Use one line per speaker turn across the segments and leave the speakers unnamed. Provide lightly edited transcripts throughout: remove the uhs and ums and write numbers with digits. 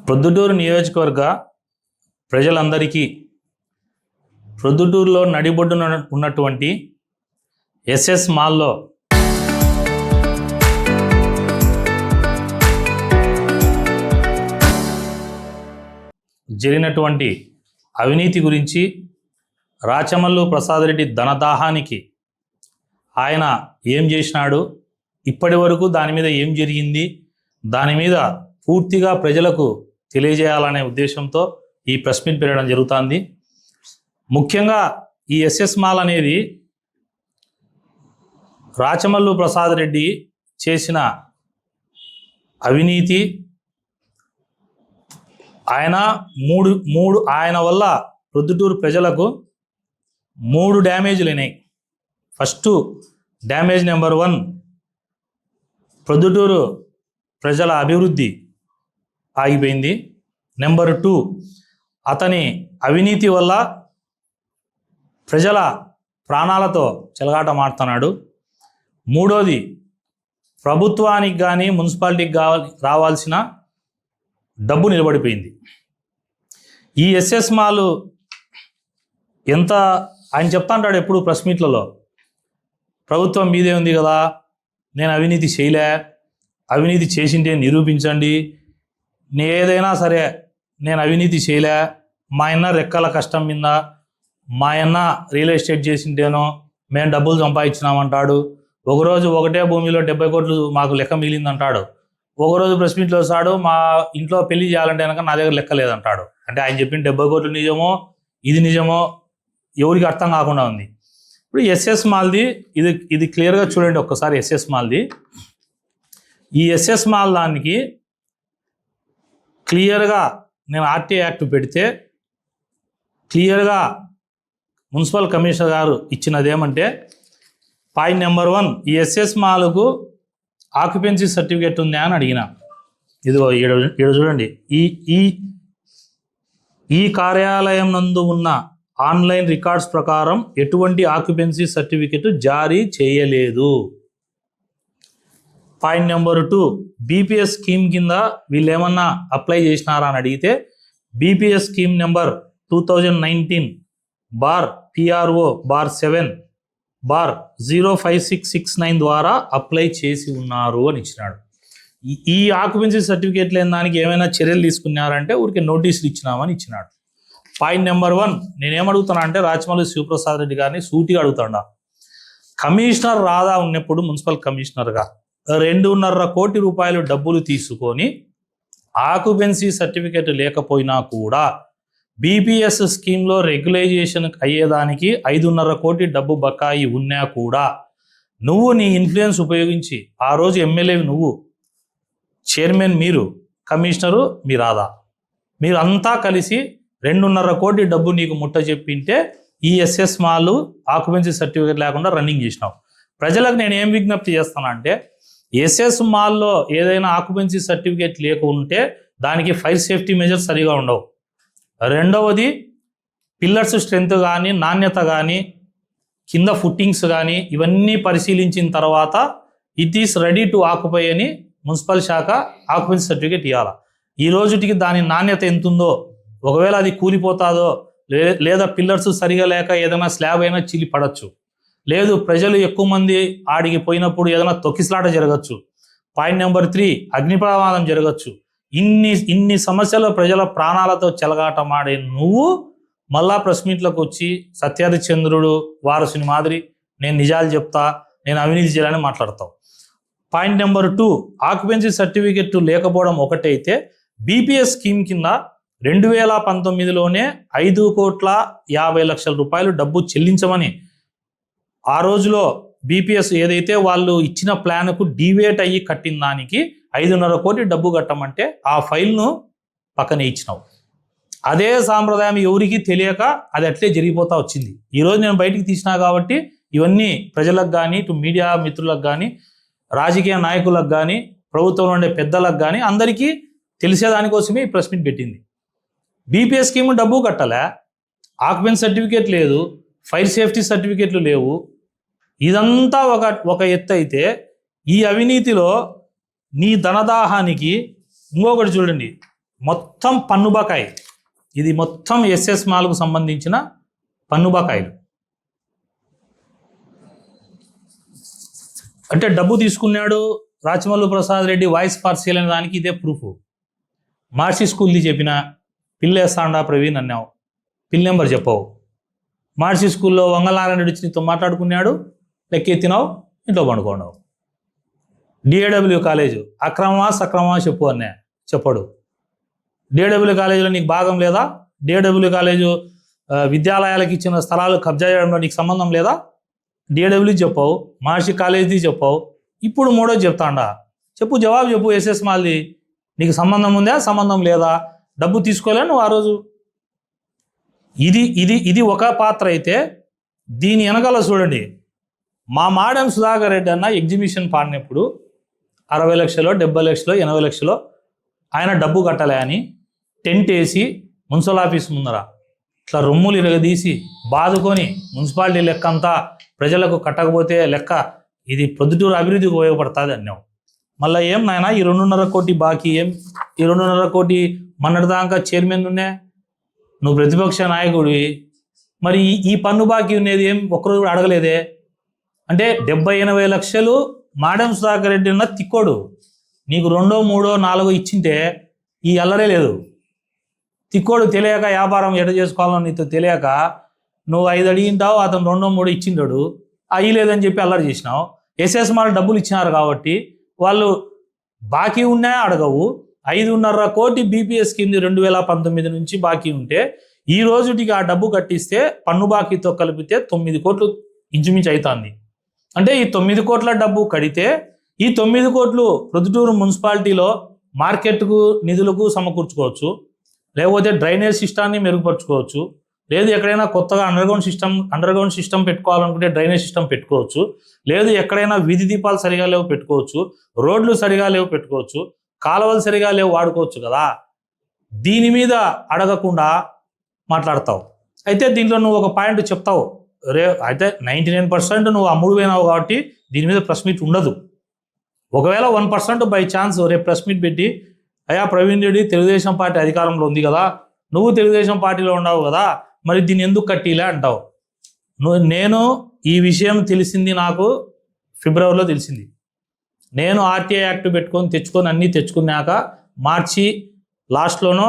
ప్రొద్దుటూరు నియోజకవర్గ ప్రజలందరికీ ప్రొద్దుటూరులో నడిబొడ్డున ఉన్నటువంటి ఎస్ఎస్ మాల్లో జరిగినటువంటి అవినీతి గురించి రాచమల్లు ప్రసాద్ రెడ్డి ధనదాహానికి ఆయన ఏం చేసినాడు, ఇప్పటి వరకు దాని మీద ఏం జరిగింది, దాని మీద పూర్తిగా ప్రజలకు తెలియజేయాలనే ఉద్దేశంతో ఈ ప్రెస్ మీట్ పెట్టడం జరుగుతుంది. ముఖ్యంగా ఈ ఎస్ఎస్ మాల్ అనేది రాచమల్లు ప్రసాద్ రెడ్డి చేసిన అవినీతి, ఆయన వల్ల ప్రొద్దుటూరు ప్రజలకు 3 డ్యామేజ్లు అయినాయి. ఫస్ట్ డ్యామేజ్ నెంబర్ 1, ప్రొద్దుటూరు ప్రజల అభివృద్ధి ఆగిపోయింది. నెంబర్ 2, అతని అవినీతి వల్ల ప్రజల ప్రాణాలతో చెలగాటమాడుతున్నాడు. మూడోది, ప్రభుత్వానికి కానీ మున్సిపాలిటీకి రావాల్సిన డబ్బు నిలబడిపోయింది. ఈ ఎస్ఎస్ మాల్ ఎంత ఆయన చెప్తా అంటాడు ఎప్పుడు ప్రెస్ మీట్లలో, ప్రభుత్వం మీదే ఉంది కదా, నేను అవినీతి చేయలే, అవినీతి చేసింటే నిరూపించండి, ఏదైనా సరే నేను అవినీతి చేయలే, మా అన్న రెక్కల కష్టం మీద మా అన్న రియల్ ఎస్టేట్ చేసింటేనో మేము డబ్బులు సంపాదించినామంటాడు. ఒకరోజు ఒకటే భూమిలో 70 కోట్లు మాకు లెక్క మిగిలిందంటాడు. ఒకరోజు ప్రెస్ మీట్లో వస్తాడు, మా ఇంట్లో పెళ్లి చేయాలంటే కనుక నా దగ్గర లెక్క లేదంటాడు. అంటే ఆయన చెప్పిన 70 కోట్లు నిజమో ఇది నిజమో ఎవరికి అర్థం కాకుండా ఉంది. ఇప్పుడు ఎస్ఎస్ మాల్ది ఇది క్లియర్గా చూడండి ఒక్కసారి. ఎస్ఎస్ మాల్ది, ఈ ఎస్ఎస్ మాల్ దానికి క్లియర్గా నేను ఆర్టీ యాక్ట్ పెడితే క్లియర్గా మున్సిపల్ కమిషనర్ గారు ఇచ్చినదేమంటే, పాయింట్ నెంబర్ 1, ఈ ఎస్ఎస్ మాల్కు ఆక్యుపెన్సీ సర్టిఫికేట్ ఉందా అని అడిగిన. ఇదిగో ఈడ చూడండి, ఈ కార్యాలయం నందు ఉన్న ఆన్లైన్ రికార్డ్స్ ప్రకారం ఎటువంటి ఆక్యుపెన్సీ సర్టిఫికేట్ జారీ చేయలేదు. పాయింట్ నెంబర్ 2, బీపీఎస్ స్కీమ్ కింద వీళ్ళు ఏమన్నా అప్లై చేసినారా అని అడిగితే, బీపీఎస్ స్కీమ్ నెంబర్ 2019/PRO/7/05669 ద్వారా అప్లై చేసి ఉన్నారు అని ఇచ్చినాడు. ఈ ఆక్యుపెన్సీ సర్టిఫికేట్ లేని దానికి ఏమైనా చర్యలు తీసుకున్నారంటే ఊరికి నోటీసులు ఇచ్చినామని ఇచ్చినాడు. పాయింట్ నెంబర్ 1, నేనేమడుగుతున్నా అంటే రాచమల్లు శివప్రసాద్ రెడ్డి గారిని సూటిగా అడుగుతాడా, కమిషనర్ రాధా ఉన్నప్పుడు మున్సిపల్ కమిషనర్గా 2.5 కోటి రూపాయలు డబ్బులు తీసుకొని ఆక్యుపెన్సీ సర్టిఫికేట్ లేకపోయినా కూడా బీపీఎస్ స్కీమ్లో రెగ్యులైజేషన్ అయ్యేదానికి 5.5 కోటి డబ్బు బకాయి ఉన్నా కూడా నువ్వు నీ ఇన్ఫ్లుయెన్స్ ఉపయోగించి, ఆ రోజు ఎమ్మెల్యే నువ్వు, చైర్మన్ మీరు, కమిషనరు మీ రాధా, మీరు అంతా కలిసి 2.5 కోటి డబ్బు నీకు ముట్ట చెప్పింటే ఈ ఎస్ఎస్ మాల్ ఆక్యుపెన్సీ సర్టిఫికేట్ లేకుండా రన్నింగ్ చేసినావు. ప్రజలకు నేను ఏం విజ్ఞప్తి చేస్తానంటే, ఎస్ఎస్ మాల్లో ఏదైనా ఆక్యుపెన్సీ సర్టిఫికేట్ లేకుంటే దానికి ఫైర్ సేఫ్టీ మెజర్స్ సరిగా ఉండవు. రెండవది, పిల్లర్స్ స్ట్రెంత్ కానీ నాణ్యత కానీ కింద ఫుట్టింగ్స్ కానీ ఇవన్నీ పరిశీలించిన తర్వాత it is ready to occupy అని మున్సిపల్ శాఖ ఆక్యుపెన్సీ సర్టిఫికేట్ ఇవ్వాలి. ఈ రోజుటికి దాని నాణ్యత ఎంతుందో, ఒకవేళ అది కూలిపోతాదో, లేదా పిల్లర్స్ సరిగా లేక ఏదైనా స్లాబ్ అయినా చిల్లి పడవచ్చు, లేదు ప్రజలు ఎక్కువ మంది ఆడికి పోయినప్పుడు ఏదైనా తొక్కిసలాట జరగచ్చు, పాయింట్ నెంబర్ 3 అగ్ని ప్రమాదం జరగచ్చు. ఇన్ని సమస్యలు ప్రజల ప్రాణాలతో చెలగాటమాడే నువ్వు మళ్ళా ప్రెస్ మీట్లోకి వచ్చి సత్యహరిశ్చంద్రుడు వారసుని మాదిరి నేను నిజాలు చెప్తా, నేను అవినీతి చేయాలని మాట్లాడతావు. పాయింట్ నెంబర్ 2, ఆక్యుపెన్సీ సర్టిఫికెట్ లేకపోవడం ఒకటైతే బీపీఎస్ స్కీమ్ కింద 2019లోనే 5,50,00,000 రూపాయలు డబ్బు చెల్లించమని ఆ రోజులో బీపీఎస్ ఏదైతే వాళ్ళు ఇచ్చిన ప్లాన్కు డివేట్ అయ్యి కట్టిన దానికి 5.5 కోటి డబ్బు కట్టమంటే ఆ ఫైల్ను పక్కనే ఇచ్చినావు. అదే సాంప్రదాయం ఎవరికి తెలియక అది అట్లే జరిగిపోతా వచ్చింది. ఈరోజు నేను బయటికి తీసినా కాబట్టి ఇవన్నీ ప్రజలకు కానీ, ఇటు మీడియా మిత్రులకు కానీ, రాజకీయ నాయకులకు కానీ, ప్రభుత్వంలో ఉండే పెద్దలకు కానీ అందరికీ తెలిసేదానికోసమే ఈ ప్రెస్ మీట్ పెట్టింది. బీపీఎస్ స్కీమ్ డబ్బు కట్టలే, ఆక్యుపెన్సీ సర్టిఫికేట్ లేదు, ఫైర్ సేఫ్టీ సర్టిఫికేట్లు లేవు. ఇదంతా ఒక ఎత్తు అయితే, ఈ అవినీతిలో నీ ధనదాహానికి ఇంకొకటి చూడండి, మొత్తం పన్ను బకాయి. ఇది మొత్తం ఎస్ఎస్ మాల్కు సంబంధించిన పన్ను బకాయిలు. అంటే డబ్బు తీసుకున్నాడు రాచమల్లు ప్రసాద్ రెడ్డి వాయిస్ పార్సిల్ అనే దానికి ఇదే ప్రూఫ్. మార్చి స్కూల్ది చెప్పిన పిల్లేస్తాండా ప్రవీణ్ అన్నావు, పిల్ నెంబర్ చెప్పవు. మార్చి స్కూల్లో వంగలనారాయణ రెడ్డి వచ్చి నీతో మాట్లాడుకున్నాడు, లెక్కెత్తినావు, ఇంట్లో పండుకోండావు. డిఏడబ్ల్యూ కాలేజు అక్రమమా సక్రమమా చెప్పు అన్నా, చెప్పడు. డిఏడబ్ల్యూ కాలేజీలో నీకు భాగం లేదా? డిఏడబ్ల్యూ కాలేజు విద్యాలయాలకు ఇచ్చిన స్థలాలు కబ్జా చేయడంలో నీకు సంబంధం లేదా? డిఏడబ్ల్యూ చెప్పవు, మహర్షి కాలేజీది చెప్పవు, ఇప్పుడు మూడోది చెప్తాండా. చెప్పు, జవాబు చెప్పు. ఎస్ఎస్ మాల్ది నీకు సంబంధం ఉందా, సంబంధం లేదా? డబ్బు తీసుకోలే నువ్వు ఆ రోజు. ఇది ఇది ఇది ఒక పాత్ర అయితే, దీని వెనకాల చూడండి. మా మాడెం సుధాకర్ రెడ్డి అన్న ఎగ్జిబిషన్ పాడినప్పుడు 60 లక్షలు 70 లక్షలు 80 లక్షలు ఆయన డబ్బు కట్టలే అని టెంట్ వేసి మున్సిపల్ ఆఫీస్ ముందర ఇట్లా రొమ్ములు ఇరగదీసి బాదుకొని మున్సిపాలిటీ లెక్క అంతా ప్రజలకు కట్టకపోతే లెక్క ఇది ప్రొద్దుటూరు అభివృద్ధికి ఉపయోగపడుతుంది అన్నావు. మళ్ళీ ఏం నాయన ఈ 2.5 కోటి బాకీ ఏం? ఈ 2.5 కోటి మొన్నటిదాకా చైర్మన్ ఉన్నా, నువ్వు ప్రతిపక్ష నాయకుడివి, మరి ఈ పన్ను బాకీ ఉన్నది ఏం ఒక్కరోజు కూడా అడగలేదే? అంటే 70-80 లక్షలు మాడెం సుధాకర్ రెడ్డి ఉన్న తిక్కోడు, నీకు 2, 3, 4 ఇచ్చింటే ఈ అల్లరే లేదు. తిక్కోడు తెలియక వ్యాపారం ఎట చేసుకోవాలో నీతో తెలియక నువ్వు 5 అడిగింటావు, అతను 2, 3 ఇచ్చింటాడు, అయ్యలేదని చెప్పి అల్లరి చేసినావు. ఎస్ఎస్ మాల్ డబ్బులు ఇచ్చినారు కాబట్టి వాళ్ళు బాకీ ఉన్నా అడగవు. 5.5 కోటి బీపీఎస్ స్కీమ్ 2019 నుంచి బాకీ ఉంటే ఈ రోజుటికి ఆ డబ్బు కట్టిస్తే పన్ను బాకీతో కలిపితే 9 కోట్లు ఇంచుమించు అవుతుంది. అంటే ఈ 9 కోట్ల డబ్బు కడితే ఈ 9 కోట్లు ప్రొద్దుటూరు మున్సిపాలిటీలో మార్కెట్కు నిధులకు సమకూర్చుకోవచ్చు, లేకపోతే డ్రైనేజ్ సిస్టాన్ని మెరుగుపరుచుకోవచ్చు, లేదు ఎక్కడైనా కొత్తగా అండర్గ్రౌండ్ సిస్టమ్ పెట్టుకోవాలనుకుంటే డ్రైనేజ్ సిస్టమ్ పెట్టుకోవచ్చు, లేదు ఎక్కడైనా వీధి దీపాలు సరిగా లేవు పెట్టుకోవచ్చు, రోడ్లు సరిగా లేవు పెట్టుకోవచ్చు, కాలువలు సరిగా లేవు వాడుకోవచ్చు కదా. దీని మీద అడగకుండా మాట్లాడతావు. అయితే దీంట్లో నువ్వు ఒక పాయింట్ చెప్తావు, అయితే 99% నువ్వు అమ్ముడు పోయినావు కాబట్టి దీని మీద ప్రెస్ మీట్ ఉండదు. ఒకవేళ 1% బై ఛాన్స్ రేపు ప్రెస్ మీట్ పెట్టి, అయ్యా ప్రవీణ్ రెడ్డి తెలుగుదేశం పార్టీ అధికారంలో ఉంది కదా, నువ్వు తెలుగుదేశం పార్టీలో ఉన్నావు కదా, మరి దీన్ని ఎందుకు కట్టిలే అంటావు. నేను ఈ విషయం తెలిసింది నాకు ఫిబ్రవరిలో తెలిసింది. నేను ఆర్టీఐ యాక్ట్ తెచ్చుకొని అన్నీ తెచ్చుకున్నాక మార్చి లాస్ట్లోనో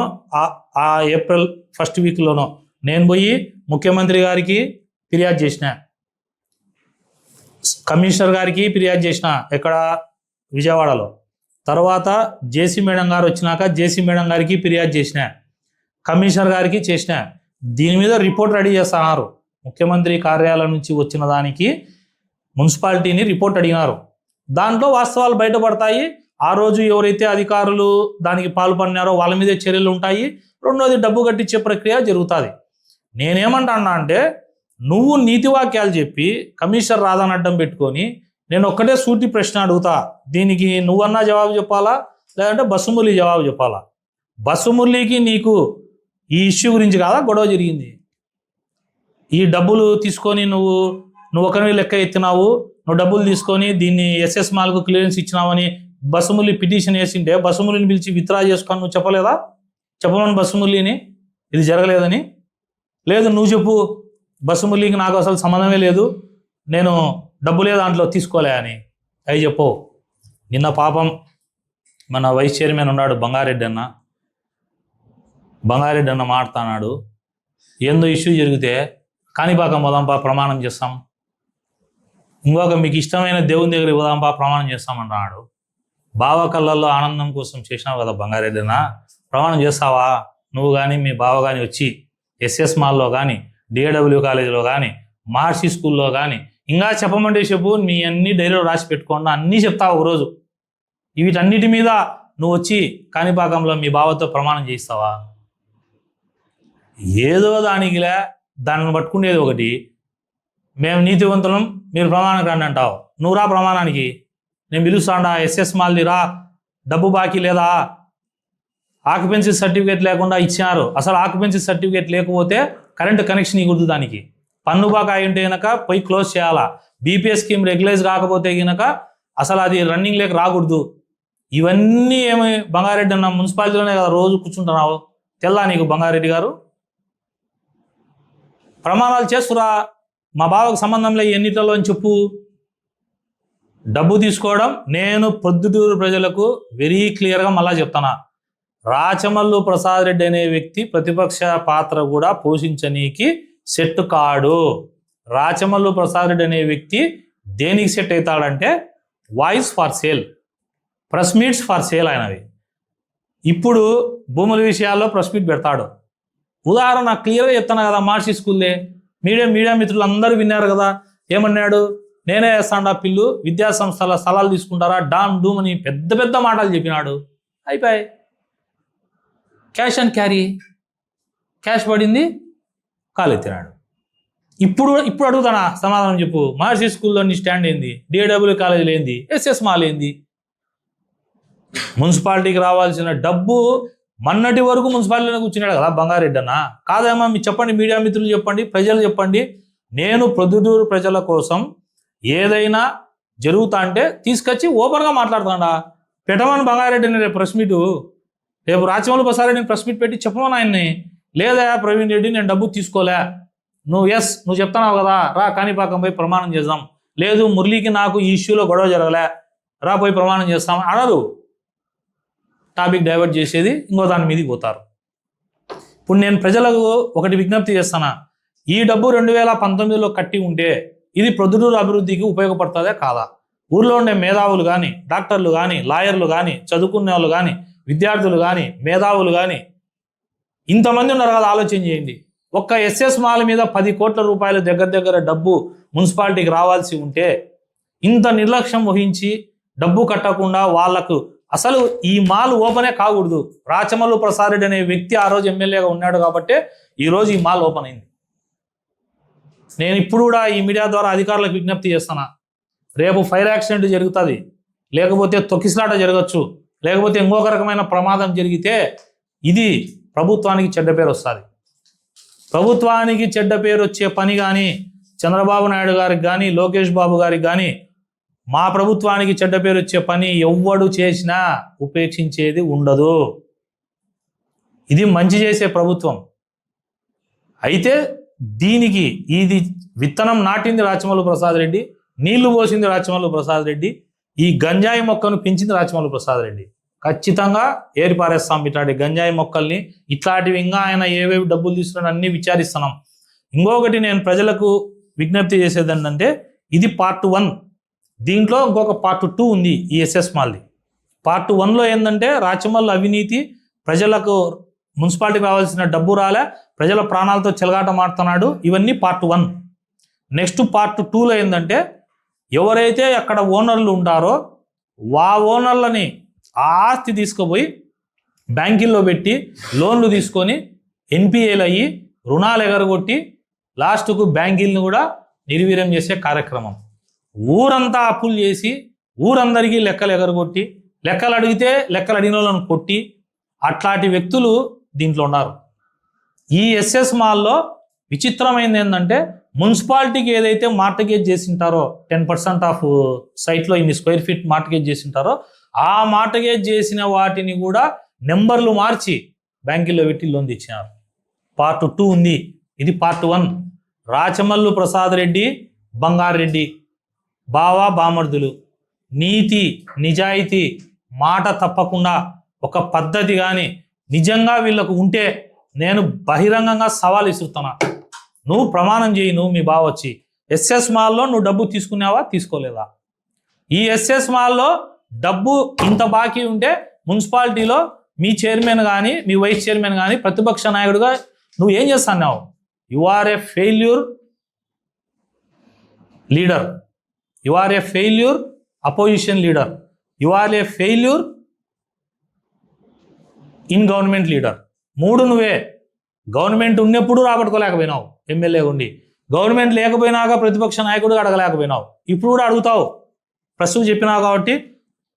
ఆ ఏప్రిల్ ఫస్ట్ వీక్లోనో నేను పోయి ముఖ్యమంత్రి గారికి ఫిర్యాదు చేసిన, కమిషనర్ గారికి ఫిర్యాదు చేసిన ఎక్కడ విజయవాడలో. తర్వాత జేసీ మేడం గారు వచ్చినాక జేసీ మేడం గారికి ఫిర్యాదు చేసిన, కమిషనర్ గారికి చేసిన. దీని మీద రిపోర్ట్ రెడీ చేస్తున్నారు. ముఖ్యమంత్రి కార్యాలయం నుంచి వచ్చిన దానికి మున్సిపాలిటీని రిపోర్ట్ అడిగినారు. దాంట్లో వాస్తవాలు బయటపడతాయి. ఆ రోజు ఎవరైతే అధికారులు దానికి పాల్పడినారో వాళ్ళ మీదే చర్యలు ఉంటాయి. రెండోది డబ్బు కట్టించే ప్రక్రియ జరుగుతుంది. నేనేమంటానా అంటే, నువ్వు నీతి వాక్యాలు చెప్పి కమిషనర్ రాధాని అడ్డం పెట్టుకొని నేను ఒక్కటే సూటి ప్రశ్న అడుగుతా, దీనికి నువ్వన్నా జవాబు చెప్పాలా, లేదంటే బస్సు మురళి జవాబు చెప్పాలా? బస్సు మురళికి నీకు ఈ ఇష్యూ గురించి కాదా గొడవ జరిగింది? ఈ డబ్బులు తీసుకొని నువ్వు ఒకరిని లెక్క ఎత్తినావు, నువ్వు డబ్బులు తీసుకొని దీన్ని ఎస్ఎస్ మాల్కు క్లియరెన్స్ ఇచ్చినావని బస్సుమురళి పిటిషన్ వేసింటే బస్సుమురళిని పిలిచి విత్డ్రా చేసుకొని నువ్వు చెప్పలేదా? చెప్పమని బస్సుమురళిని ఇది జరగలేదని. లేదు నువ్వు చెప్పు, బస్సుమురళికి నాకు అసలు సంబంధమే లేదు, నేను డబ్బులే దాంట్లో తీసుకోలే అని అవి చెప్పు. నిన్న పాపం మన వైస్ చైర్మన్ ఉన్నాడు బంగారెడ్డి అన్న మాట్లాడుతున్నాడు, ఏందో ఇష్యూ జరిగితే కాణిపాకం పోదాంపా ప్రమాణం చేస్తాం, ఇంకొక మీకు ఇష్టమైన దేవుని దగ్గర పోదాంపా ప్రమాణం చేస్తామంటున్నాడు. బావ కళ్ళల్లో ఆనందం కోసం చేసినావు కదా బంగారెడ్డి అన్న, ప్రమాణం చేస్తావా? నువ్వు కానీ మీ బావ కానీ వచ్చి ఎస్ఎస్ మాల్లో కానీ డిఏడబ్ల్యూ కాలేజీలో కానీ మహర్షి స్కూల్లో కానీ ఇంకా చెప్పమంటే చెప్పు, మీ అన్ని డైరీలో రాసి పెట్టుకోండి, అన్నీ చెప్తావు ఒకరోజు. వీటన్నిటి మీద నువ్వు వచ్చి కాణిపాకంలో మీ బావతో ప్రమాణం చేయిస్తావా? ఏదో దానికిలే దాన్ని పట్టుకునేది ఒకటి, మేము నీతివంతులం మీరు ప్రమాణానికి రండి అంటావు. నువ్వు రా ప్రమాణానికి, నేను పిలుస్తాడా ఎస్ఎస్ మాల్ది రా, డబ్బు బాకీ లేదా, ఆక్యుపెన్సీ సర్టిఫికేట్ లేకుండా ఇచ్చినారు, అసలు ఆక్యుపెన్సీ సర్టిఫికేట్ లేకపోతే కరెంట్ కనెక్షన్ ఇవ్వకూడదు, దానికి పన్ను బాకాయి ఉంటే కనుక పోయి క్లోజ్ చేయాలా, బీపీఎస్ స్కీమ్ రెగ్యులైజ్ కాకపోతే కనుక అసలు అది రన్నింగ్ లేక రాకూడదు. ఇవన్నీ ఏమి బంగారెడ్డి అన్న మున్సిపాలిటీలోనే కదా రోజు కూర్చుంటున్నావు, తెల్లా నీకు బంగారెడ్డి గారు? ప్రమాణాలు చేస్తురా, మా బావకు సంబంధం లే ఎన్నిటిలో అని చెప్పు. డబ్బు తీసుకోవడం, నేను ప్రొద్దుటూరు ప్రజలకు వెరీ క్లియర్గా మళ్ళా చెప్తానా, రాచమల్లు ప్రసాద్ రెడ్డి అనే వ్యక్తి ప్రతిపక్ష పాత్ర కూడా పోషించనీకి సెట్ కాడు. రాచమల్లు ప్రసాద్ రెడ్డి అనే వ్యక్తి దేనికి సెట్ అవుతాడంటే voice for sale, press meets for sale అయినవి. ఇప్పుడు భూముల విషయాల్లో ప్రెస్ మీట్ పెడతాడు. ఉదాహరణ క్లియర్గా చెప్తాను కదా, మార్చి స్కూల్లే మీడియా మిత్రులు అందరూ విన్నారు కదా, ఏమన్నాడు, నేనే వేస్తాను ఆ పిల్లు, విద్యా సంస్థల స్థలాలు తీసుకుంటారా డామ్ డూమ్ అని పెద్ద పెద్ద మాటలు చెప్పినాడు. అయిపోయి క్యాష్ అండ్ క్యారీ, క్యాష్ పడింది, కాలెత్తినాడు. ఇప్పుడు అడుగుతానా, సమాధానం చెప్పు. మహర్షి స్కూల్లో నీ స్టాండ్ ఏంది, డిఏడబ్ల్యూ కాలేజీలో ఏంది, ఎస్ఎస్ మాల్ ఏంది? మున్సిపాలిటీకి రావాల్సిన డబ్బు మొన్నటి వరకు మున్సిపాలిటీలో కూర్చున్నాడు కదా బంగారెడ్డి అన్న. కాదేమో మీరు చెప్పండి, మీడియా మిత్రులు చెప్పండి, ప్రజలు చెప్పండి. నేను ప్రొద్దుటూరు ప్రజల కోసం ఏదైనా జరుగుతా అంటే తీసుకొచ్చి ఓపెన్గా మాట్లాడుతాడా. పెట్టమని బంగారెడ్డిని రేపు ప్రెస్ మీటు, రేపు రాచమల్లు ప్రసాద్ రెడ్డిని ప్రెస్ మీట్ పెట్టి చెప్పమని ఆయన్ని. లేదా ప్రవీణ్ రెడ్డి నేను డబ్బు తీసుకోలే, నువ్వు చెప్తున్నావు కదా, రా కాణిపాకం పోయి ప్రమాణం చేద్దాం. లేదు మురళీకి నాకు ఈ ఇష్యూలో గొడవ జరగలే, రా పోయి ప్రమాణం చేస్తాం అనరు. టాపిక్ డైవర్ట్ చేసేది ఇంకో దాని మీదకి పోతారు. ఇప్పుడు నేను ప్రజలకు ఒకటి విజ్ఞప్తి చేస్తానా, ఈ డబ్బు 2019లో కట్టి ఉంటే ఇది ప్రొద్దుటూరు అభివృద్ధికి ఉపయోగపడుతుందే కాదా? ఊర్లో ఉండే మేధావులు కానీ, డాక్టర్లు కానీ, లాయర్లు కానీ, చదువుకునే వాళ్ళు కానీ, విద్యార్థులు కానీ, మేధావులు కానీ ఇంతమంది ఉన్నారు కదా, ఆలోచన చేయండి. ఒక్క ఎస్ఎస్ మాల్ మీద 10 కోట్ల రూపాయలు దగ్గర డబ్బు మున్సిపాలిటీకి రావాల్సి ఉంటే ఇంత నిర్లక్ష్యం వహించి డబ్బు కట్టకుండా వాళ్లకు అసలు ఈ మాల్ ఓపెనే కాకూడదు. రాచమల్లు ప్రసాద్ రెడ్డి అనే వ్యక్తి ఆ రోజు ఎమ్మెల్యేగా ఉన్నాడు కాబట్టి ఈరోజు ఈ మాల్ ఓపెన్ అయింది. నేను ఇప్పుడు కూడా ఈ మీడియా ద్వారా అధికారులకు విజ్ఞప్తి చేస్తున్నా, రేపు ఫైర్ యాక్సిడెంట్ జరుగుతుంది, లేకపోతే తొక్కిసలాట జరగచ్చు, లేకపోతే ఇంకొక రకమైన ప్రమాదం జరిగితే ఇది ప్రభుత్వానికి చెడ్డ పేరు వస్తుంది. ప్రభుత్వానికి చెడ్డ పేరు వచ్చే పని కానీ చంద్రబాబు నాయుడు గారికి కానీ, లోకేష్ బాబు గారికి కానీ, మా ప్రభుత్వానికి చెడ్డ పేరు వచ్చే పని ఎవ్వడు చేసినా ఉపేక్షించేది ఉండదు. ఇది మంచి చేసే ప్రభుత్వం. అయితే దీనికి ఇది విత్తనం నాటింది రాచమల్లు ప్రసాద్ రెడ్డి, నీళ్లు పోసింది రాచమల్లు ప్రసాద్ రెడ్డి, ఈ గంజాయి మొక్కను పెంచింది రాచమల్లు ప్రసాద్ రెడ్డి. ఖచ్చితంగా ఏరిపారేస్తాం ఇట్లాంటి గంజాయి మొక్కల్ని. ఇట్లాంటివి ఇంకా ఆయన ఏవేవి డబ్బులు తీసుకుని అన్ని విచారిస్తున్నాం. ఇంకొకటి నేను ప్రజలకు విజ్ఞప్తి చేసేది ఏంటంటే, ఇది పార్ట్ 1, దీంట్లో ఇంకొక పార్ట్ 2 ఉంది ఈ ఎస్ఎస్ మాల్ది. పార్ట్ 1లో ఏంటంటే రాచమల్లు అవినీతి, ప్రజలకు మున్సిపాలిటీకి రావాల్సిన డబ్బు రాలే, ప్రజల ప్రాణాలతో చెలగాట మాడుతున్నాడు, ఇవన్నీ పార్ట్ 1. నెక్స్ట్ పార్ట్ 2లో ఏంటంటే, ఎవరైతే అక్కడ ఓనర్లు ఉంటారో ఆ ఓనర్లని ఆ ఆస్తి తీసుకుపోయి బ్యాంకుల్లో పెట్టి లోన్లు తీసుకొని ఎన్పిఏలు అయ్యి రుణాలు ఎగరగొట్టి లాస్ట్కు బ్యాంకులను కూడా నిర్వీర్యం చేసే కార్యక్రమం. ఊరంతా అప్పులు చేసి ఊరందరికీ లెక్కలు ఎగరగొట్టి, లెక్కలు అడిగితే లెక్కలు అడిగిన వాళ్ళని కొట్టి అట్లాంటి వ్యక్తులు దీంట్లో ఉన్నారు. ఈ ఎస్ఎస్ మాల్లో విచిత్రమైనది ఏంటంటే, మున్సిపాలిటీకి ఏదైతే మార్టగేజ్ చేసింటారో 10% ఆఫ్ సైట్లో ఇన్ని స్క్వేర్ ఫీట్ మార్టగేజ్ చేసింటారో ఆ మార్టగేజ్ చేసిన వాటిని కూడా నెంబర్లు మార్చి బ్యాంకుల్లో పెట్టి లోన్ తెచ్చినారు. పార్ట్ 2 ఉంది, ఇది పార్ట్ 1. రాచమల్లు ప్రసాద్ రెడ్డి, బంగారెడ్డి బావా బామర్దులు నీతి నిజాయితీ మాట తప్పకుండా ఒక పద్ధతి కానీ నిజంగా వీళ్ళకు ఉంటే నేను బహిరంగంగా సవాల్ ఇస్తున్నా. నువ్వు ప్రమాణం చేయి, నువ్వు మీ బావ వచ్చి ఎస్ఎస్ మాల్లో నువ్వు డబ్బు తీసుకున్నావా తీసుకోలేదా? ఈ ఎస్ఎస్ మాల్లో డబ్బు ఇంత బాకీ ఉంటే మున్సిపాలిటీలో మీ చైర్మన్ కానీ మీ వైస్ చైర్మన్ కానీ ప్రతిపక్ష నాయకుడిగా నువ్వు ఏం చేస్తున్నావు? You are a failure leader, you are a failure opposition leader, you are a failure in government leader. 3 నువ్వే. గవర్నమెంట్ ఉన్నప్పుడు రాబట్టుకోలేకపోయినావు ఎమ్మెల్యే ఉండి, గవర్నమెంట్ లేకపోయినాక ప్రతిపక్ష నాయకుడు అడగలేకపోయినావు, ఇప్పుడు కూడా అడుగుతావు. ప్రస్తుతం చెప్పినావు కాబట్టి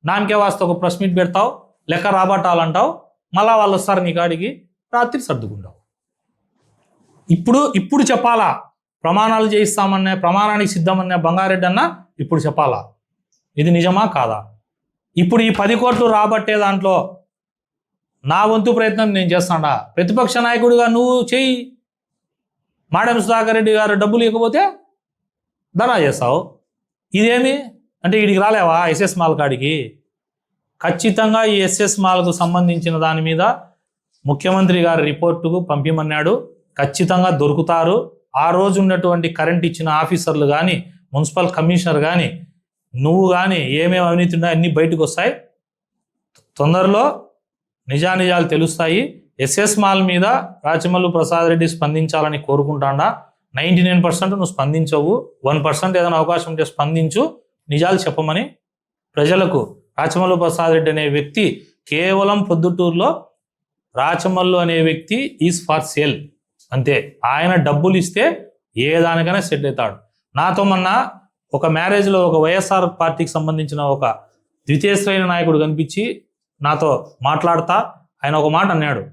నామకే వాస్త ఒక ప్రెస్ మీట్ పెడతావు, లెక్క రాబట్టాలంటావు, మళ్ళా వాళ్ళు వస్తారు నీ కాడికి, రాత్రి సర్దుకుంటావు. ఇప్పుడు చెప్పాలా? ప్రమాణాలు చేయిస్తామన్నా, ప్రమాణానికి సిద్ధమన్నా బంగారెడ్డి అన్న ఇప్పుడు చెప్పాలా ఇది నిజమా కాదా? ఇప్పుడు ఈ 10 కోట్లు రాబట్టే దాంట్లో నా వంతు ప్రయత్నం నేను చేస్తాడా, ప్రతిపక్ష నాయకుడిగా నువ్వు చెయ్యి. మాడెం సుధాకర్ రెడ్డి గారు డబ్బులు ఇవ్వకపోతే ధర్నా చేస్తావు. ఇదేమి అంటే వీడికి రాలేవా ఎస్ఎస్ మాల్ కాడికి? ఖచ్చితంగా ఈ ఎస్ఎస్ మాల్కు సంబంధించిన దాని మీద ముఖ్యమంత్రి గారి రిపోర్టుకు పంపిమన్నాడు. ఖచ్చితంగా దొరుకుతారు. ఆ రోజు ఉన్నటువంటి కరెంట్ ఇచ్చిన ఆఫీసర్లు కానీ, మున్సిపల్ కమిషనర్ కానీ, నువ్వు కానీ ఏమేమి అవినీతి ఉన్నాయో అన్నీ బయటకు వస్తాయి. తొందరలో నిజానిజాలు తెలుస్తాయి. ఎస్ఎస్ మాల్ మీద రాచమల్లు ప్రసాద్ రెడ్డి స్పందించాలని కోరుకుంటాడా? 99% నువ్వు స్పందించవు. 1% ఏదైనా అవకాశం ఉంటే స్పందించు, నిజాలు చెప్పమని ప్రజలకు. రాచమల్లు ప్రసాద్ రెడ్డి అనే వ్యక్తి కేవలం పొద్దుటూరులో రాచమల్లు అనే వ్యక్తి ఈజ్ ఫర్ సేల్ అంతే. ఆయన డబ్బులు ఇస్తే ఏ దానికైనా సెట్ అవుతాడు. నాతో మొన్న ఒక మ్యారేజ్లో ఒక వైఎస్ఆర్ పార్టీకి సంబంధించిన ఒక ద్వితీయ శ్రేణి నాయకుడు కనిపించి నాతో మాట్లాడతా ఆయన ఒక మాట అన్నాడు,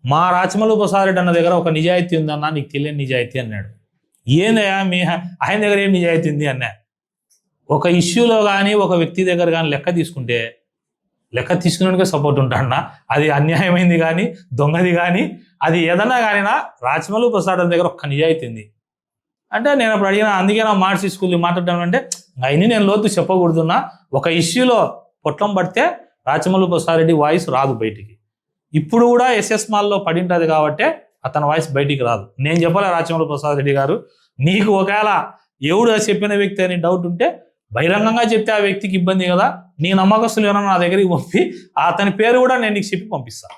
మా రాచమల్లు ప్రసాద్ రెడ్డి అన్న దగ్గర ఒక నిజాయితీ ఉందన్నా, నీకు తెలియని నిజాయితీ అన్నాడు. ఏందయ్యా మీ ఆయన దగ్గర ఏం నిజాయితీ ఉంది అన్నా. ఒక ఇష్యూలో కానీ ఒక వ్యక్తి దగ్గర కానీ లెక్క తీసుకునేందుకే సపోర్ట్ ఉంటాడన్నా. అది అన్యాయమైంది కానీ దొంగది కానీ అది ఏదన్నా కానీనా రాచమల్లు ప్రసాద్ దగ్గర ఒక్క నిజాయితీ ఉంది అంటే నేను అప్పుడు అడిగిన. అందుకే నా మార్చి స్కూల్ మాట్లాడడం అంటే అవన్నీ నేను లోతు చెప్పకూడదున్నా. ఒక ఇష్యూలో పొట్లం పడితే రాచమల్లు ప్రసాద్ రెడ్డి వాయిస్ రాదు బయటికి. ఇప్పుడు కూడా ఎస్ఎస్ మాల్లో పడింటుంది కాబట్టి అతని వాయిస్ బయటికి రాదు. నేను చెప్పలే రాచమల్లు ప్రసాద్ రెడ్డి గారు, నీకు ఒకవేళ ఎవడు చెప్పిన వ్యక్తి అని డౌట్ ఉంటే బహిరంగంగా చెప్తే ఆ వ్యక్తికి ఇబ్బంది కదా. నీ నమ్మకస్తులు ఏమన్నా నా దగ్గరికి పంపి అతని పేరు కూడా నేను నీకు చెప్పి పంపిస్తాను.